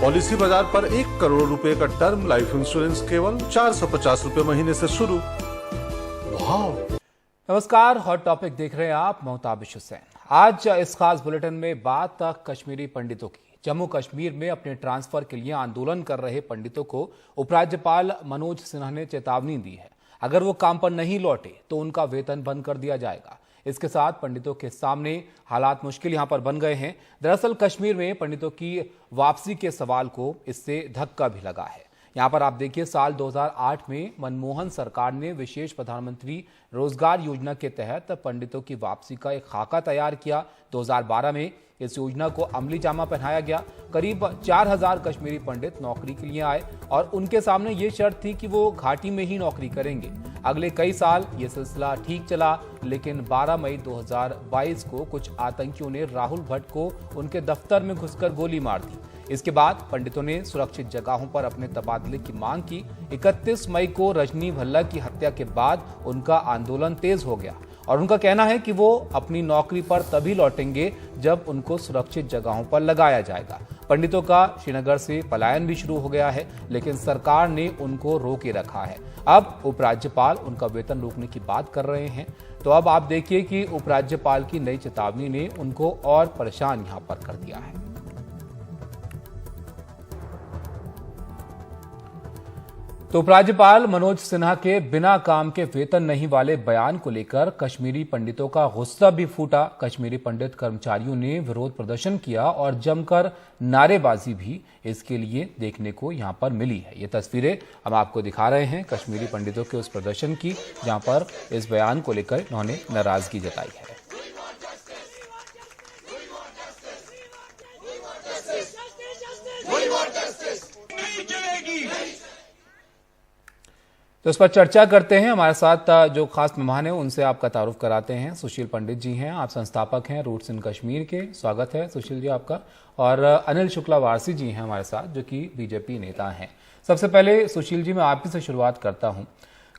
Policy बाजार पर 1 करोड़ रुपए का टर्म लाइफ इंश्योरेंस केवल 450 रुपए महीने से शुरू। वाव! नमस्कार, हॉट टॉपिक देख रहे हैं आप। मोहताबिश हुसैन। आज इस खास बुलेटिन में बात कश्मीरी पंडितों की। जम्मू कश्मीर में अपने ट्रांसफर के लिए आंदोलन कर रहे पंडितों को उपराज्यपाल मनोज सिन्हा ने चेतावनी दी है। अगर वो काम पर नहीं लौटे तो उनका वेतन बंद कर दिया जाएगा। इसके साथ पंडितों के सामने हालात मुश्किल यहां पर बन गए हैं। दरअसल कश्मीर में पंडितों की वापसी के सवाल को इससे धक्का भी लगा है। यहां पर आप देखिए, साल 2008 में मनमोहन सरकार ने विशेष प्रधानमंत्री रोजगार योजना के तहत पंडितों की वापसी का एक खाका तैयार किया। 2012 में इस योजना को अमली जामा पहनाया गया। करीब 4000 कश्मीरी पंडित नौकरी के लिए आए और उनके सामने ये शर्त थी कि वो घाटी में ही नौकरी करेंगे। अगले कई साल ये सिलसिला ठीक चला, लेकिन 12 मई 2022 को कुछ आतंकियों ने राहुल भट्ट को उनके दफ्तर में घुसकर गोली मार दी। इसके बाद पंडितों ने सुरक्षित जगहों पर अपने तबादले की मांग की। 31 मई को रजनी भल्ला की हत्या के बाद उनका आंदोलन तेज हो गया और उनका कहना है कि वो अपनी नौकरी पर तभी लौटेंगे जब उनको सुरक्षित जगहों पर लगाया जाएगा। पंडितों का श्रीनगर से पलायन भी शुरू हो गया है, लेकिन सरकार ने उनको रोके रखा है। अब उपराज्यपाल उनका वेतन रोकने की बात कर रहे हैं। तो अब आप देखिए कि उपराज्यपाल की नई चेतावनी ने उनको और परेशान यहां पर कर दिया है। तो उपराज्यपाल मनोज सिन्हा के बिना काम के वेतन नहीं वाले बयान को लेकर कश्मीरी पंडितों का गुस्सा भी फूटा। कश्मीरी पंडित कर्मचारियों ने विरोध प्रदर्शन किया और जमकर नारेबाजी भी इसके लिए देखने को यहां पर मिली है। ये तस्वीरें हम आपको दिखा रहे हैं कश्मीरी पंडितों के उस प्रदर्शन की, जहां पर इस बयान को लेकर इन्होंने नाराजगी जताई है। तो इस पर चर्चा करते हैं। हमारे साथ जो खास मेहमान हैं उनसे आपका तारुफ कराते हैं। सुशील पंडित जी हैं, आप संस्थापक हैं रूट्स इन कश्मीर के। स्वागत है सुशील जी आपका। और अनिल शुक्ला वारसी जी हैं हमारे साथ, जो कि बीजेपी नेता हैं। सबसे पहले सुशील जी, मैं आप ही से शुरुआत करता हूं।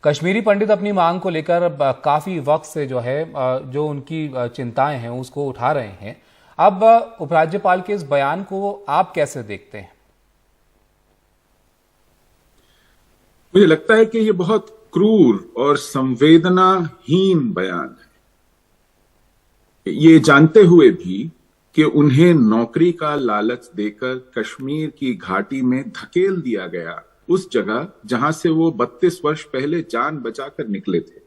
कश्मीरी पंडित अपनी मांग को लेकर काफी वक्त से जो है जो उनकी चिंताएं हैं उसको उठा रहे हैं। अब उपराज्यपाल के इस बयान को आप कैसे देखते हैं? मुझे लगता है कि ये बहुत क्रूर और संवेदनाहीन बयान है। ये जानते हुए भी कि उन्हें नौकरी का लालच देकर कश्मीर की घाटी में धकेल दिया गया, उस जगह जहां से वो 32 वर्ष पहले जान बचाकर निकले थे।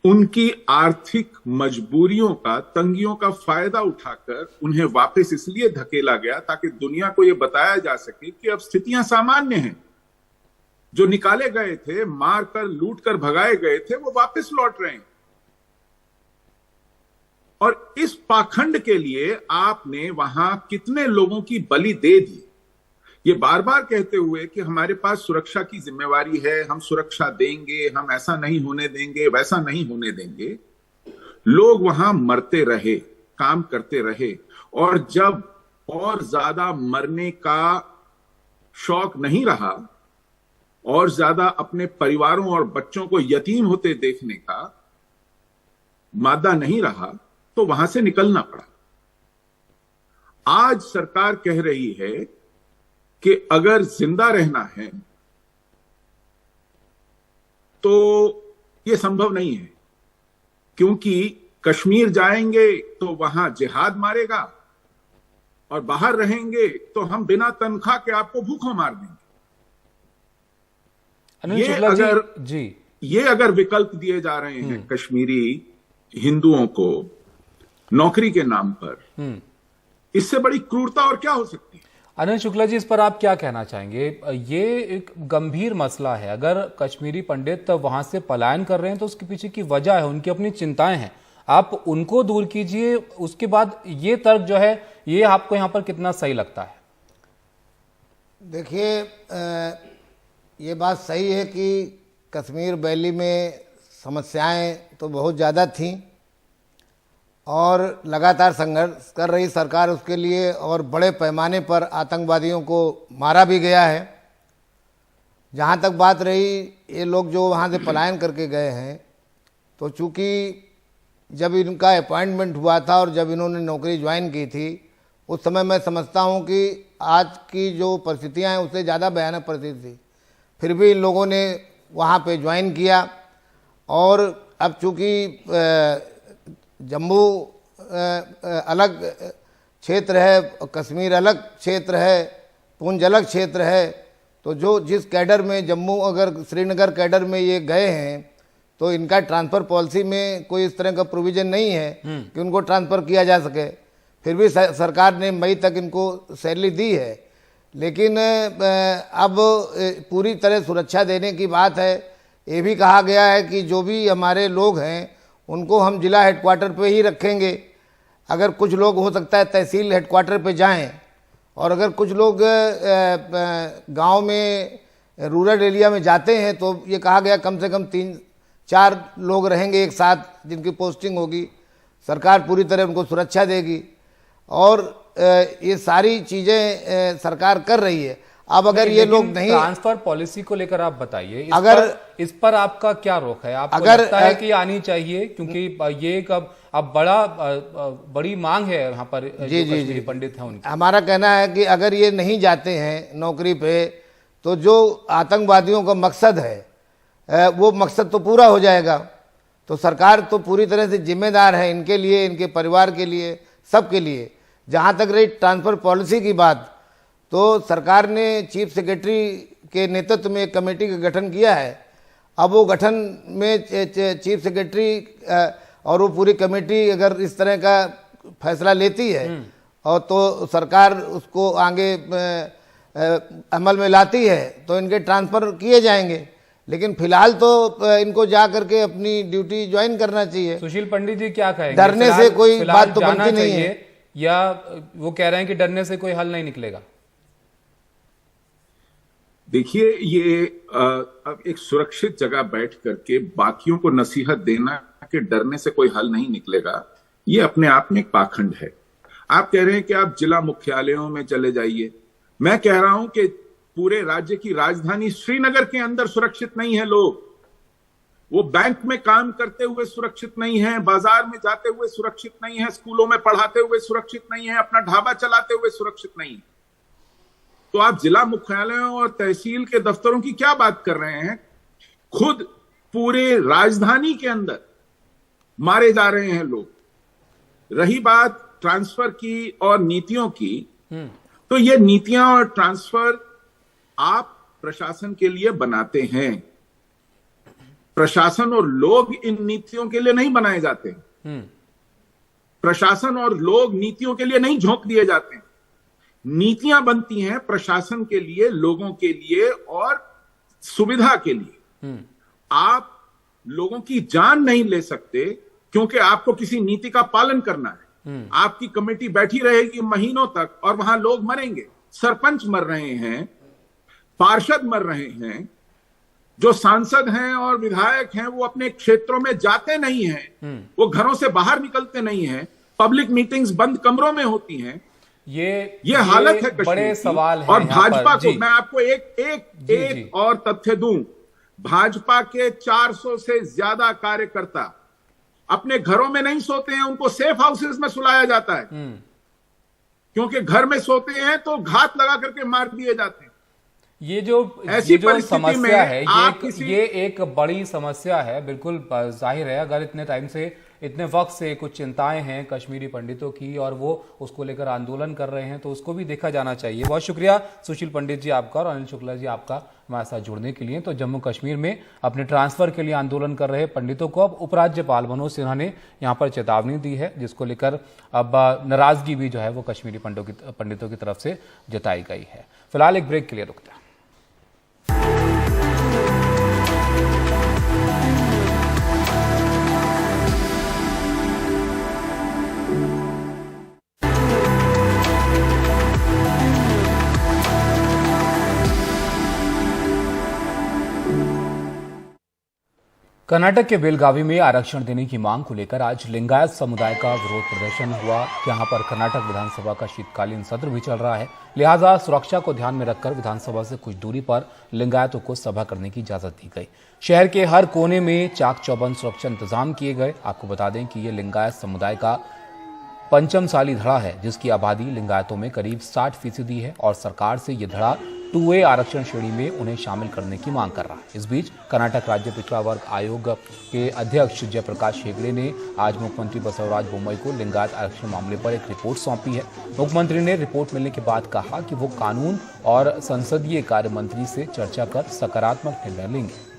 उनकी आर्थिक मजबूरियों का, तंगियों का फायदा उठाकर उन्हें वापस इसलिए धकेला गया ताकि दुनिया को यह बताया जा सके कि अब स्थितियां सामान्य हैं। जो निकाले गए थे, मारकर लूटकर भगाए गए थे, वो वापस लौट रहे हैं। और इस पाखंड के लिए आपने वहां कितने लोगों की बलि दे दी। ये बार बार कहते हुए कि हमारे पास सुरक्षा की जिम्मेवारी है, हम सुरक्षा देंगे, हम ऐसा नहीं होने देंगे, वैसा नहीं होने देंगे। लोग वहां मरते रहे, काम करते रहे, और जब और ज्यादा मरने का शौक नहीं रहा और ज्यादा अपने परिवारों और बच्चों को यतीम होते देखने का मादा नहीं रहा, तो वहां से निकलना पड़ा। आज सरकार कह रही है कि अगर जिंदा रहना है तो यह संभव नहीं है, क्योंकि कश्मीर जाएंगे तो वहां जिहाद मारेगा और बाहर रहेंगे तो हम बिना तनख्वाह के आपको भूखों मार देंगे। ये अगर विकल्प दिए जा रहे हैं कश्मीरी हिंदुओं को नौकरी के नाम पर, इससे बड़ी क्रूरता और क्या हो सकती है? अनिल शुक्ला जी, इस पर आप क्या कहना चाहेंगे? ये एक गंभीर मसला है। अगर कश्मीरी पंडित वहां से पलायन कर रहे हैं तो उसके पीछे की वजह है, उनकी अपनी चिंताएं हैं। आप उनको दूर कीजिए, उसके बाद ये तर्क जो है ये आपको यहां पर कितना सही लगता है? देखिए, ये बात सही है कि कश्मीर वैली में समस्याएं तो बहुत ज़्यादा थीं और लगातार संघर्ष कर रही सरकार उसके लिए, और बड़े पैमाने पर आतंकवादियों को मारा भी गया है। जहाँ तक बात रही ये लोग जो वहाँ से पलायन करके गए हैं, तो चूँकि जब इनका अपॉइंटमेंट हुआ था और जब इन्होंने नौकरी ज्वाइन की थी उस समय मैं समझता हूँ कि आज की जो परिस्थितियाँ हैं उससे ज़्यादा भयानक परिस्थिति थी। फिर भी इन लोगों ने वहाँ पे ज्वाइन किया और अब चूँकि जम्मू अलग क्षेत्र है, कश्मीर अलग क्षेत्र है, पुंछ अलग क्षेत्र है, तो जो जिस कैडर में जम्मू अगर श्रीनगर कैडर में ये गए हैं तो इनका ट्रांसफ़र पॉलिसी में कोई इस तरह का प्रोविज़न नहीं है कि उनको ट्रांसफ़र किया जा सके। फिर भी सरकार ने मई तक इनको सैलरी दी है, लेकिन अब पूरी तरह सुरक्षा देने की बात है। ये भी कहा गया है कि जो भी हमारे लोग हैं उनको हम जिला हेडक्वार्टर पे ही रखेंगे। अगर कुछ लोग हो सकता है तहसील हेडक्वार्टर पे जाएं, और अगर कुछ लोग गांव में रूरल एरिया में जाते हैं तो ये कहा गया कम से कम 3-4 लोग रहेंगे एक साथ जिनकी पोस्टिंग होगी। सरकार पूरी तरह उनको सुरक्षा देगी और ये सारी चीज़ें सरकार कर रही है। अब अगर ये लोग नहीं, ट्रांसफर पॉलिसी को लेकर आप बताइए, अगर इस पर आपका क्या रुख है? आपको अगर लगता है कि आनी चाहिए, क्योंकि ये अब बड़ी मांग है यहाँ पर जो कश्मीरी पंडित हैं उनकी। हमारा कहना है कि अगर ये नहीं जाते हैं नौकरी पे तो जो आतंकवादियों का मकसद है वो मकसद तो पूरा हो जाएगा। तो सरकार तो पूरी तरह से जिम्मेदार है इनके लिए, इनके परिवार के लिए, सबके लिए। जहाँ तक रही ट्रांसफ़र पॉलिसी की बात, तो सरकार ने चीफ सेक्रेटरी के नेतृत्व में एक कमेटी का गठन किया है। अब वो गठन में चीफ सेक्रेटरी और वो पूरी कमेटी अगर इस तरह का फैसला लेती है और तो सरकार उसको आगे अमल में लाती है तो इनके ट्रांसफ़र किए जाएंगे। लेकिन फिलहाल तो इनको जा करके अपनी ड्यूटी ज्वाइन करना चाहिए। सुशील पंडित जी क्या कहेंगे? डरने से कोई बात तो बनती नहीं है, या वो कह रहे हैं कि डरने से कोई हल नहीं निकलेगा? देखिए, ये अब एक सुरक्षित जगह बैठ करके बाकियों को नसीहत देना कि डरने से कोई हल नहीं निकलेगा, ये अपने आप में एक पाखंड है। आप कह रहे हैं कि आप जिला मुख्यालयों में चले जाइए। मैं कह रहा हूं कि पूरे राज्य की राजधानी श्रीनगर के अंदर सुरक्षित नहीं है लोग। वो बैंक में काम करते हुए सुरक्षित नहीं है, बाजार में जाते हुए सुरक्षित नहीं है, स्कूलों में पढ़ाते हुए सुरक्षित नहीं है, अपना ढाबा चलाते हुए सुरक्षित नहीं है। तो आप जिला मुख्यालयों और तहसील के दफ्तरों की क्या बात कर रहे हैं? खुद पूरे राजधानी के अंदर मारे जा रहे हैं लोग। रही बात ट्रांसफर की और नीतियों की, तो ये नीतियां और ट्रांसफर आप प्रशासन के लिए बनाते हैं। प्रशासन और लोग इन नीतियों के लिए नहीं बनाए जाते। प्रशासन और लोग नीतियों के लिए नहीं झोंक दिए जाते। नीतियां बनती हैं प्रशासन के लिए, लोगों के लिए और सुविधा के लिए। आप लोगों की जान नहीं ले सकते क्योंकि आपको किसी नीति का पालन करना है। आपकी कमेटी बैठी रहेगी महीनों तक और वहां लोग मरेंगे। सरपंच मर रहे हैं, पार्षद मर रहे हैं, जो सांसद हैं और विधायक हैं वो अपने क्षेत्रों में जाते नहीं हैं, वो घरों से बाहर निकलते नहीं हैं, पब्लिक मीटिंग्स बंद कमरों में होती हैं। ये हालत है कश्मीर बड़े सवाल है। और भाजपा को मैं आपको एक और तथ्य दूं, भाजपा के 400 से ज्यादा कार्यकर्ता अपने घरों में नहीं सोते हैं, उनको सेफ हाउसेस में सुलाया जाता है, क्योंकि घर में सोते हैं तो घात लगा करके मार दिए जाते हैं। ये जो समस्या है, ये एक बड़ी समस्या है, बिल्कुल जाहिर है। अगर इतने टाइम से, इतने वक्त से कुछ चिंताएं हैं कश्मीरी पंडितों की और वो उसको लेकर आंदोलन कर रहे हैं, तो उसको भी देखा जाना चाहिए। बहुत शुक्रिया सुशील पंडित जी आपका और अनिल शुक्ला जी आपका हमारे साथ जुड़ने के लिए। तो जम्मू कश्मीर में अपने ट्रांसफर के लिए आंदोलन कर रहे पंडितों को अब उपराज्यपाल मनोज सिन्हा ने यहाँ पर चेतावनी दी है, जिसको लेकर अब नाराजगी भी जो है वो कश्मीरी पंडितों की तरफ से जताई गई है। फिलहाल एक ब्रेक के लिए रुकते हैं। कर्नाटक के बेलगावी में आरक्षण देने की मांग को लेकर आज लिंगायत समुदाय का विरोध प्रदर्शन हुआ। यहां पर कर्नाटक विधानसभा का शीतकालीन सत्र भी चल रहा है, लिहाजा सुरक्षा को ध्यान में रखकर विधानसभा से कुछ दूरी पर लिंगायतों को सभा करने की इजाजत दी गई। शहर के हर कोने में चाक चौबंद सुरक्षा इंतजाम किए गए। आपको बता दें कि ये लिंगायत समुदाय का पंचमसाली धड़ा है जिसकी आबादी लिंगायतों में करीब 60% है और सरकार से यह धड़ा 2A आरक्षण श्रेणी में उन्हें शामिल करने की मांग कर रहा है। इस बीच कर्नाटक राज्य पिछड़ा वर्ग आयोग के अध्यक्ष जयप्रकाश हेगड़े ने आज मुख्यमंत्री बसवराज बोम्मई को लिंगायत आरक्षण मामले पर एक रिपोर्ट सौंपी है। मुख्यमंत्री ने रिपोर्ट मिलने के बाद कहा कि वो कानून और संसदीय कार्य मंत्री से चर्चा कर सकारात्मक निर्णय लेंगे।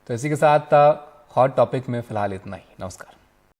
तो इसी के साथ हॉट टॉपिक में फिलहाल इतना ही। नमस्कार।